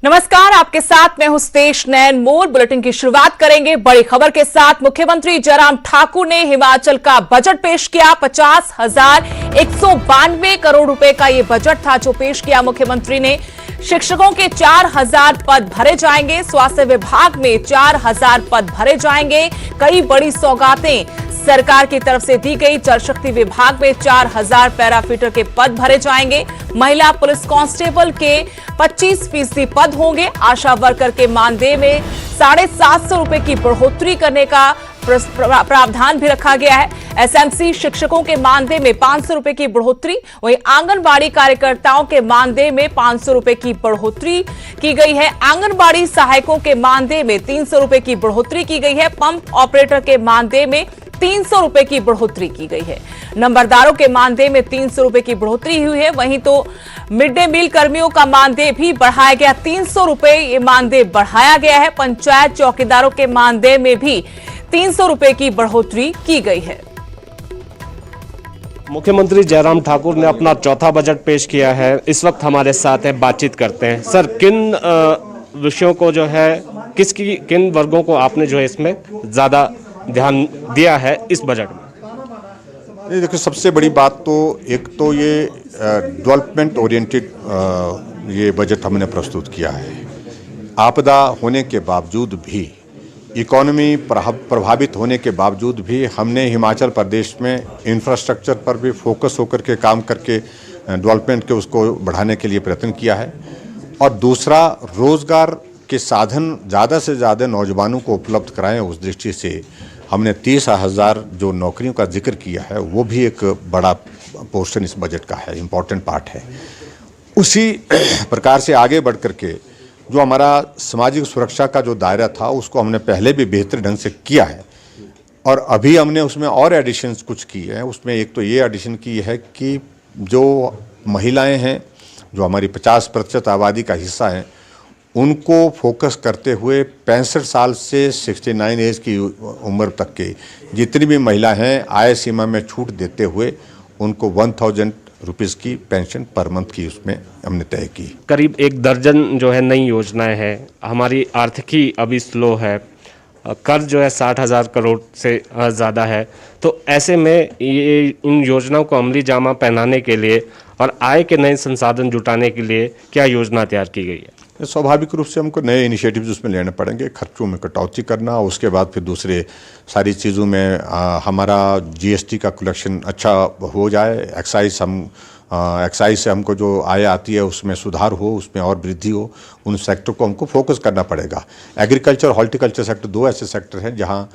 नमस्कार, आपके साथ मैं हूं स्तेश नैन मोर। बुलेटिन की शुरुआत करेंगे बड़ी खबर के साथ। मुख्यमंत्री जयराम ठाकुर ने हिमाचल का बजट पेश किया। 50,192 करोड़ रुपए का यह बजट था जो पेश किया मुख्यमंत्री ने। शिक्षकों के 4,000 पद भरे जाएंगे। स्वास्थ्य विभाग में 4,000 पद भरे जाएंगे। कई बड़ी सौगातें सरकार की तरफ से दी गई। जल शक्ति विभाग में 4,000 पैराफिटर के पद भरे जाएंगे। महिला पुलिस कांस्टेबल के 25% पद होंगे। आशा वर्कर के मानदेय में 750 रुपए की बढ़ोतरी करने का प्रावधान भी रखा गया है। एसएमसी शिक्षकों के मानदेय में 500 रुपए की बढ़ोतरी, वहीं आंगनबाड़ी कार्यकर्ताओं के मानदेय में 500 रुपए की बढ़ोतरी की गई है। आंगनबाड़ी सहायकों के मानदेय में 300 रुपए की बढ़ोतरी की गई है। पंप ऑपरेटर के मानदेय में 300 रुपए की बढ़ोतरी की गई है। नंबरदारों के मानदेय में 300 रुपए की बढ़ोतरी हुई है। वहीं तो मिड डे मील कर्मियों का मानदेय भी बढ़ाया गया, 300 रुपए ये मानदेय बढ़ाया गया है। पंचायत चौकीदारों के मानदेय में भी 300 रुपए की बढ़ोतरी की गई है। मुख्यमंत्री जयराम ठाकुर ने अपना चौथा बजट पेश किया है। इस वक्त हमारे साथ है, बातचीत करते हैं। सर, किन विषयों को जो है, किन वर्गों को आपने जो है इसमें ज्यादा ध्यान दिया है इस बजट में? देखिए, सबसे बड़ी बात तो एक तो ये डेवलपमेंट ओरिएंटेड ये बजट हमने प्रस्तुत किया है। आपदा होने के बावजूद भी, इकोनॉमी प्रभावित होने के बावजूद भी हमने हिमाचल प्रदेश में इंफ्रास्ट्रक्चर पर भी फोकस होकर के काम करके डेवलपमेंट के उसको बढ़ाने के लिए प्रयत्न किया है। और दूसरा, रोजगार के साधन ज़्यादा से ज़्यादा नौजवानों को उपलब्ध कराएं, उस दृष्टि से हमने 30,000 जो नौकरियों का जिक्र किया है, वो भी एक बड़ा पोर्शन इस बजट का है, इम्पॉर्टेंट पार्ट है। उसी प्रकार से आगे बढ़ कर के जो हमारा सामाजिक सुरक्षा का जो दायरा था, उसको हमने पहले भी बेहतर ढंग से किया है और अभी हमने उसमें और एडिशंस कुछ किए हैं। उसमें एक तो ये एडिशन की है कि जो महिलाएं हैं, जो हमारी 50% आबादी का हिस्सा हैं, उनको फोकस करते हुए 65 साल से 69 एज की उम्र तक के जितनी भी महिला हैं, आय सीमा में छूट देते हुए उनको 1,000 रुपीज़ की पेंशन पर मंथ की उसमें हमने तय की। करीब 1 दर्जन जो है नई योजनाएं हैं। हमारी आर्थिकी अभी स्लो है, कर्ज जो है 60,000 करोड़ से ज़्यादा है। तो ऐसे में ये इन योजनाओं को अमली जामा पहनाने के लिए और आय के नए संसाधन जुटाने के लिए क्या योजना तैयार की गई है? स्वाभाविक रूप से हमको नए इनिशिएटिव्स उसमें लेने पड़ेंगे। खर्चों में कटौती करना, उसके बाद फिर दूसरे सारी चीज़ों में हमारा जीएसटी का कलेक्शन अच्छा हो जाए। एक्साइज से हमको जो आय आती है उसमें सुधार हो, उसमें और वृद्धि हो। उन सेक्टर को हमको फोकस करना पड़ेगा। एग्रीकल्चर, हॉर्टिकल्चर सेक्टर 2 ऐसे सेक्टर हैं जहाँ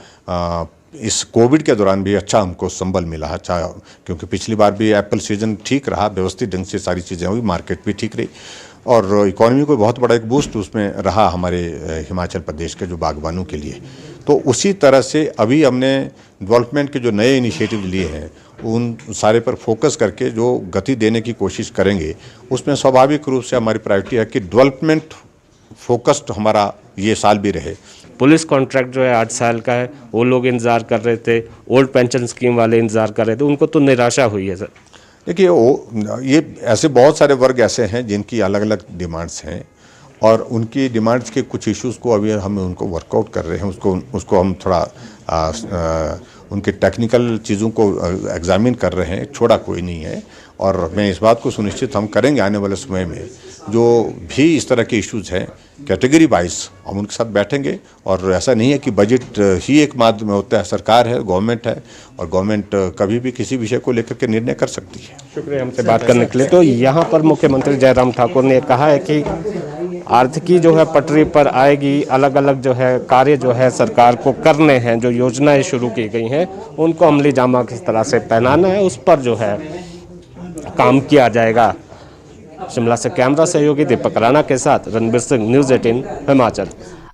इस कोविड के दौरान भी अच्छा हमको संबल मिला है। अच्छा, क्योंकि पिछली बार भी एप्पल सीजन ठीक रहा, व्यवस्थित ढंग से सारी चीज़ें हुई, मार्केट भी ठीक रही और इकोनॉमी को बहुत बड़ा एक बूस्ट उसमें रहा हमारे हिमाचल प्रदेश के जो बागवानों के लिए। तो उसी तरह से अभी हमने डेवलपमेंट के जो नए इनिशिएटिव लिए हैं, उन सारे पर फोकस करके जो गति देने की कोशिश करेंगे। उसमें स्वाभाविक रूप से हमारी प्रायोरिटी है कि डेवलपमेंट फोकस्ड हमारा ये साल भी रहे। पुलिस कॉन्ट्रैक्ट जो है 8 साल का है, वो लोग इंतजार कर रहे थे, ओल्ड पेंशन स्कीम वाले इंतजार कर रहे थे, उनको तो निराशा हुई है। सर, देखिए, ये ऐसे बहुत सारे वर्ग ऐसे हैं जिनकी अलग अलग डिमांड्स हैं और उनकी डिमांड्स के कुछ इश्यूज़ को अभी हम उनको वर्कआउट कर रहे हैं। उसको हम थोड़ा उनके टेक्निकल चीज़ों को एग्जामिन कर रहे हैं, छोड़ा कोई नहीं है। और मैं इस बात को सुनिश्चित हम करेंगे आने वाले समय में, जो भी इस तरह के इश्यूज़ हैं कैटेगरी वाइज हम उनके साथ बैठेंगे। और ऐसा नहीं है कि बजट ही एक माध्यम होता है, सरकार है, गवर्नमेंट है और गवर्नमेंट कभी भी किसी विषय को लेकर के निर्णय कर सकती है। शुक्रिया हमसे बात करने के लिए। तो यहाँ पर मुख्यमंत्री जयराम ठाकुर ने कहा है कि आर्थिकी जो है पटरी पर आएगी। अलग अलग जो है कार्य जो है सरकार को करने हैं, जो योजनाएं शुरू की गई हैं उनको अमली जामा किस तरह से पहनाना है, उस पर जो है काम किया जाएगा। शिमला से कैमरा सहयोगी दीपक राणा के साथ रणबीर सिंह, न्यूज़ 18 हिमाचल।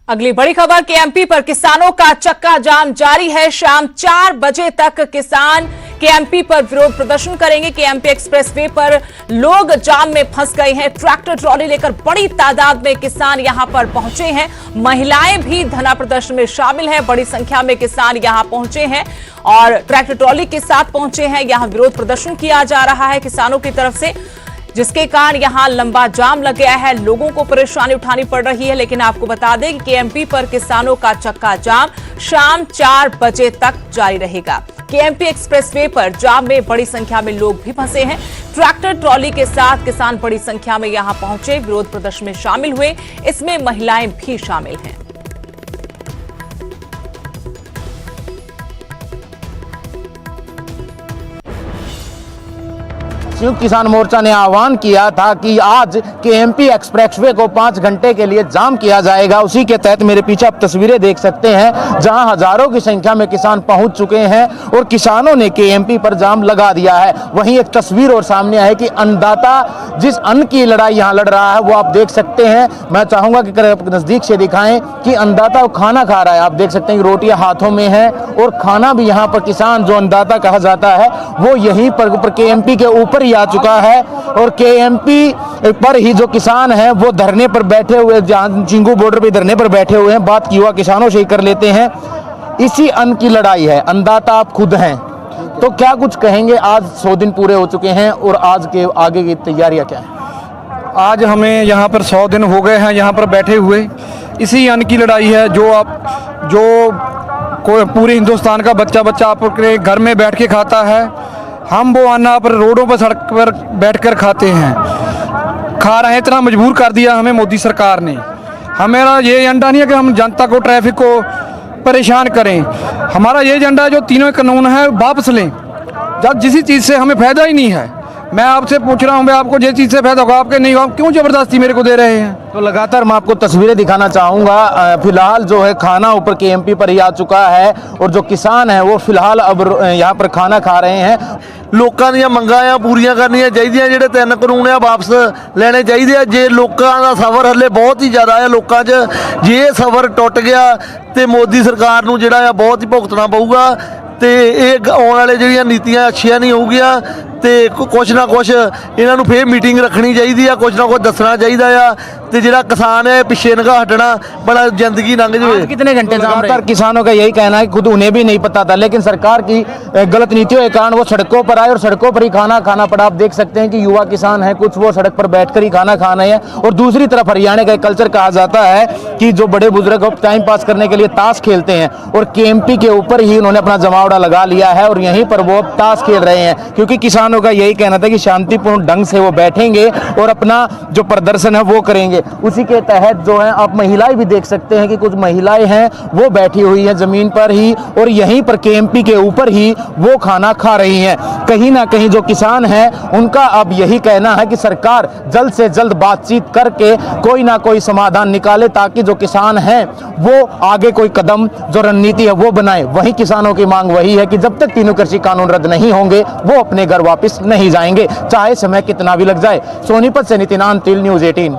अगली बड़ी खबर, केएमपी पर किसानों का चक्का जाम जारी है। शाम 4 बजे तक किसान केएमपी पर विरोध प्रदर्शन करेंगे। केएमपी एक्सप्रेसवे पर लोग जाम में फंस गए हैं। ट्रैक्टर ट्रॉली लेकर बड़ी तादाद में किसान यहां पर पहुंचे हैं। महिलाएं भी धरना प्रदर्शन में शामिल हैं। बड़ी संख्या में किसान यहां पहुंचे हैं और ट्रैक्टर ट्रॉली के साथ पहुंचे हैं। यहां विरोध प्रदर्शन किया जा रहा है किसानों की तरफ से। जिसके कारण यहां लंबा जाम लग गया है। लोगों को परेशानी उठानी पड़ रही है। लेकिन आपको बता दें कि केएमपी पर किसानों का चक्का जाम शाम 4 बजे तक जारी रहेगा। केएमपी एक्सप्रेसवे पर जाम में बड़ी संख्या में लोग भी फंसे हैं। ट्रैक्टर ट्रॉली के साथ किसान बड़ी संख्या में यहां पहुंचे, विरोध प्रदर्शन में शामिल हुए। इसमें महिलाएं भी शामिल हैं। संयुक्त किसान मोर्चा ने आह्वान किया था कि आज केएमपी एक्सप्रेसवे को 5 घंटे के लिए जाम किया जाएगा। उसी के तहत मेरे पीछे आप तस्वीरें देख सकते हैं, जहां हजारों की संख्या में किसान पहुंच चुके हैं और किसानों ने केएमपी पर जाम लगा दिया है। वहीं एक तस्वीर और सामने है कि अन्नदाता जिस अन्न की लड़ाई यहां लड़ रहा है वो आप देख सकते हैं। मैं चाहूंगा कि नजदीक से दिखाएं कि अन्नदाता खाना खा रहा है। आप देख सकते हैं कि रोटियां हाथों में है और खाना भी यहाँ पर किसान जो अन्नदाता कहा जाता है वो यहीं पर केएमपी के ऊपर आ चुका है। और केएमपी पर ही जो किसान हैं वो धरने पर बैठे हुए, जहां चिंगू बॉर्डर पे धरने पर बैठे हुए हैं। बात युवा किसानों से ही कर लेते हैं। इसी अन्न की लड़ाई है, अन्नदाता आप खुद हैं, तो क्या कुछ कहेंगे? आज 100 दिन पूरे हो चुके हैं और आज के आगे की तैयारियां क्या है? आज हमें यहाँ पर 100 दिन हो गए हैं यहाँ पर बैठे हुए। इसी अन्न की लड़ाई है जो पूरे हिंदुस्तान का बच्चा अपने घर में बैठ के खाता है। हम वो अन्न पर रोडों पर, सड़क पर बैठकर खाते हैं, खा रहे हैं। इतना मजबूर कर दिया हमें मोदी सरकार ने। हमारा ये एजेंडा नहीं है कि हम जनता को, ट्रैफिक को परेशान करें। हमारा ये एजेंडा है जो तीनों कानून है वापस लें। जब जिस चीज़ से हमें फ़ायदा ही नहीं है, मैं आपसे पूछ रहा हूँ, मैं आपको जिस चीज़ से फायदा होगा आपके नहीं होगा, क्यों जबरदस्ती मेरे को दे रहे हैं? तो लगातार मैं आपको तस्वीरें दिखाना चाहूँगा। फिलहाल जो है खाना ऊपर केएमपी पर ही आ चुका है और जो किसान हैं वो फिलहाल अब यहाँ पर खाना खा रहे हैं। ਲੋਕਾਂ ਦੀਆਂ ਮੰਗਾਂ ਆ ਪੂਰੀਆਂ ਕਰਨੀਆਂ ਚਾਹੀਦੀਆਂ। ਜਿਹੜੇ 3 ਕਾਨੂੰਨ ਆ ਵਾਪਸ ਲੈਣੇ ਚਾਹੀਦੇ ਆ। ਜੇ ਲੋਕਾਂ ਦਾ ਸਫ਼ਰ ਹੱਲੇ ਬਹੁਤ ਹੀ ਜ਼ਿਆਦਾ ਆ ਲੋਕਾਂ 'ਚ, ਜੇ ਇਹ ਸਫ਼ਰ ਟੁੱਟ ਗਿਆ ਤੇ ਮੋਦੀ ਸਰਕਾਰ ਨੂੰ ਜਿਹੜਾ ਆ ਬਹੁਤ ਹੀ ਭੁਗਤਣਾ ਪਊਗਾ ਤੇ ਇਹ ਆਉਣ ਵਾਲੇ ਜਿਹੜੀਆਂ ਨੀਤੀਆਂ ਅੱਛੀਆਂ ਨਹੀਂ ਹੋਊਗੀਆਂ ਤੇ ਕੁਛ ਨਾ ਕੁਛ ਇਹਨਾਂ ਨੂੰ ਫੇਰ ਮੀਟਿੰਗ ਰੱਖਣੀ ਚਾਹੀਦੀ ਆ, ਕੁਛ ਨਾ ਕੁਛ ਦੱਸਣਾ ਚਾਹੀਦਾ ਆ ਤੇ ਜਿਹੜਾ किसान है पिछे नगा हटना बड़ा जिंदगी लंघ जाए। कितने घंटे लगातार किसानों का यही कहना है कि खुद उन्हें भी नहीं पता था, लेकिन सरकार की गलत नीतियों के कारण वो सड़कों पर आए और सड़कों पर ही खाना खाना पड़ा। आप देख सकते हैं कि युवा किसान हैं, कुछ वो सड़क पर बैठकर ही खाना खा रहे हैं। और दूसरी तरफ हरियाणा का एक कल्चर कहा जाता है कि जो बड़े बुजुर्ग टाइम पास करने के लिए ताश खेलते हैं और केएमपी के ऊपर ही उन्होंने अपना जमावड़ा लगा लिया है और यहीं पर वो ताश खेल रहे हैं, क्योंकि किसानों का यही कहना था कि शांतिपूर्ण ढंग से वो बैठेंगे और अपना जो प्रदर्शन है वो करेंगे। उसी के तहत जो है आप महिलाएं भी देख सकते हैं कि कुछ महिलाएं हैं वो बैठी हुई हैं जमीन पर ही और यहीं पर केएमपी के ऊपर ही वो खाना खा रही हैं। कहीं ना कहीं जो किसान हैं उनका अब यही कहना है कि सरकार जल्द से जल्द बातचीत करके कोई ना कोई समाधान निकाले ताकि जो किसान हैं वो आगे कोई कदम जो रणनीति है वो बनाए। वहीं किसानों की मांग वही है कि जब तक तीनों कृषि कानून रद्द नहीं होंगे वो अपने घर वापस नहीं जाएंगे, चाहे समय कितना भी लग जाए। सोनीपत से नितिन अंतिल, न्यूज़ 18।